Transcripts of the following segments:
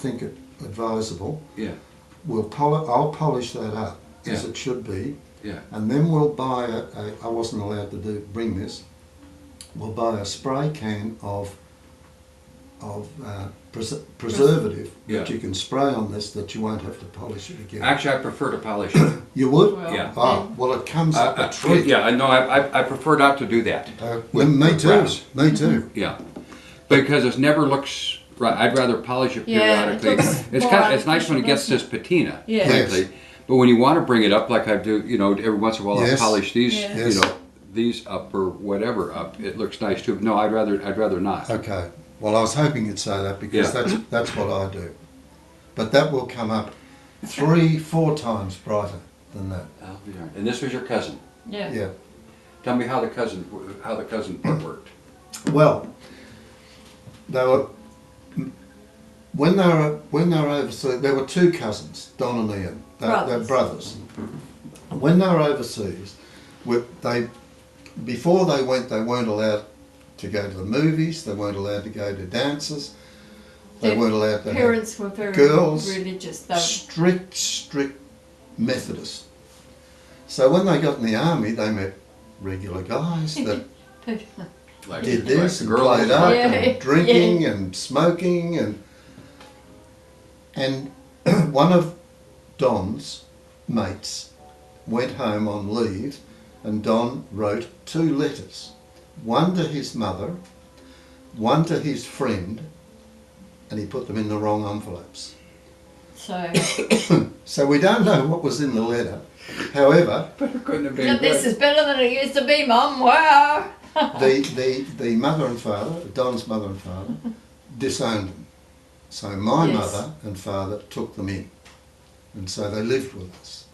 think it advisable, Yeah. I'll polish that up as Yeah. it should be, Yeah. and then we'll buy I wasn't allowed to bring this. We'll buy a spray can of preservative Yeah. that you can spray on this, that you won't have to polish it again. Actually, I prefer to polish it. You would? Well, Yeah. Oh, well, it comes up a treat. Yeah, I know. I prefer not to do that. Me too. brass. Me too. Yeah, because it never looks right. I'd rather polish it Yeah, periodically. it looks It's more it's nice when it gets artificial, this patina. Yeah. Yes. Frankly. But when you want to bring it up, like I do, every once in a while, Yes. I'll polish these, Yeah. Yes. these up or whatever up. It looks nice too. No, I'd rather not. Okay. Well, I was hoping you'd say that, because Yeah. that's what I do. But that will come up 3-4 times brighter than that. I'll be darned. And this was your cousin. Yeah. Yeah. Tell me how the cousin part worked. Well, they were when they were overseas. There were 2 cousins, Don and Ian. They're brothers. When they were overseas, before they went, they weren't allowed to go to the movies. They weren't allowed to go to dances. They weren't allowed to Parents were very girls, religious. strict Methodist. So when they got in the army, they met regular guys that Like, did this like and girls. played up Yeah. and drinking and smoking and one of Don's mates went home on leave, and Don wrote 2 letters, one to his mother, one to his friend, and he put them in the wrong envelopes. So So we don't know what was in the letter. However, But it couldn't have been this good. is better than it used to be, Mum. Wow. the mother and father, Don's mother and father, disowned them. So my Yes. mother and father took them in, and so they lived with us.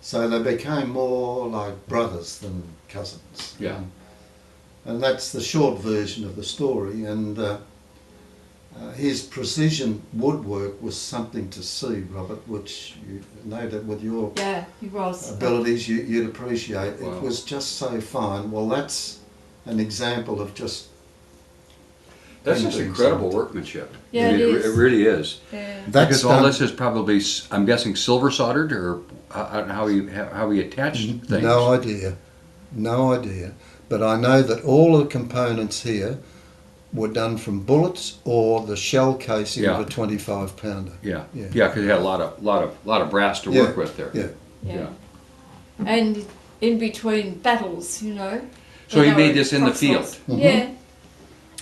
So they became more like brothers than cousins. Yeah. And that's the short version of the story. And his precision woodwork was something to see, Robert, which you know that with your Yeah, he was. abilities you'd appreciate. Wow. It was just so fine. Well, that's an example of just... That's just anything incredible something. workmanship. Yeah, I mean, it is. It really is. Yeah. That's Because all done- this is probably, I'm guessing, silver soldered, or how he attached things. No idea. No idea. But I know that all the components here were done from bullets or the shell casing Yeah. of a 25 pounder. Yeah, Yeah. yeah, because he had a lot of brass to Yeah. work with there. Yeah. Yeah. And in between battles, So he made this in the field. Mhm. Yeah.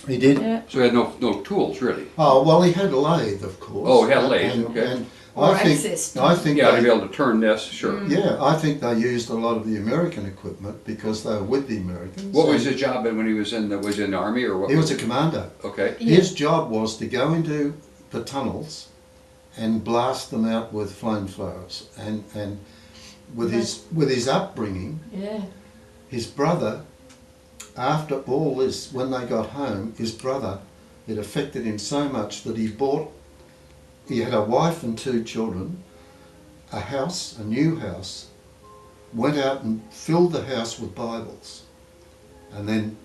He did. Yeah. So he had no tools really. Oh, well, he had a lathe, of course. Oh, he had a lathe, okay. And Or I think, access to I think Yeah, to they, be able to turn this, sure. yeah, I think they used a lot of the American equipment because they were with the Americans. What was and his job when he was in the army, or what? He was a commando. Okay. Yeah. His job was to go into the tunnels and blast them out with flamethrowers. And with his upbringing, Yeah. his brother, after all this, when they got home, his brother, it affected him so much that he had a wife and 2 children, a new house, went out and filled the house with Bibles, and then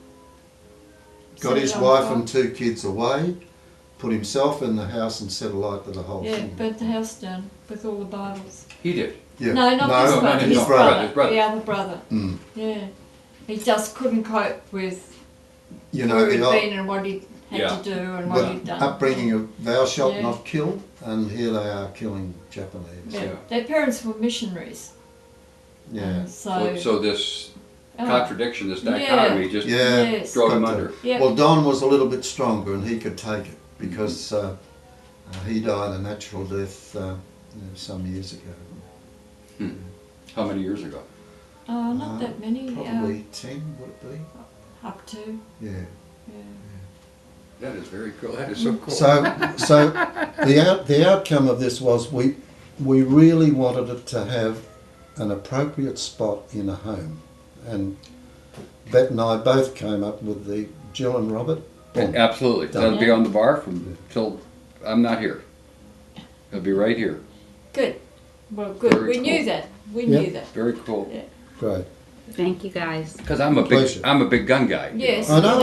got Set his it on wife fire. and 2 kids away, put himself in the house and set alight to the whole Yeah, thing. burnt the house down with all the Bibles. He did. Yeah. No, not his no, brother. not His his brother. brother, his brother. The other brother. Mm. Yeah. He just couldn't cope with You know, where he'd the been and what he had Yeah. to do and what he'd done. upbringing of thou shalt Yeah. not kill, and here they are killing Japanese. Yeah. Yeah. Their parents were missionaries. Yeah. And so, So this oh, contradiction, this Yeah. dichotomy, just Yeah. yes. drove him Got under. to- Yeah. Well, Don was a little bit stronger and he could take it because he died a natural death some years ago. How many years ago? Oh, not that many. Probably 10, would it be? Up to. Yeah. Yeah. That is very cool. That is so cool. So the outcome of this was we really wanted it to have an appropriate spot in a home, and Bette and I both came up with the Jill and Robert. boom. Absolutely. Done. That'll be on the bar from till I'm not here. It'll be right here. Good. Well, good. Very We cool. knew that. We Yeah. knew that. Very cool. Yeah. Great. Thank you guys. Because I'm a Pleasure. big gun guy. you Yes. know. I know.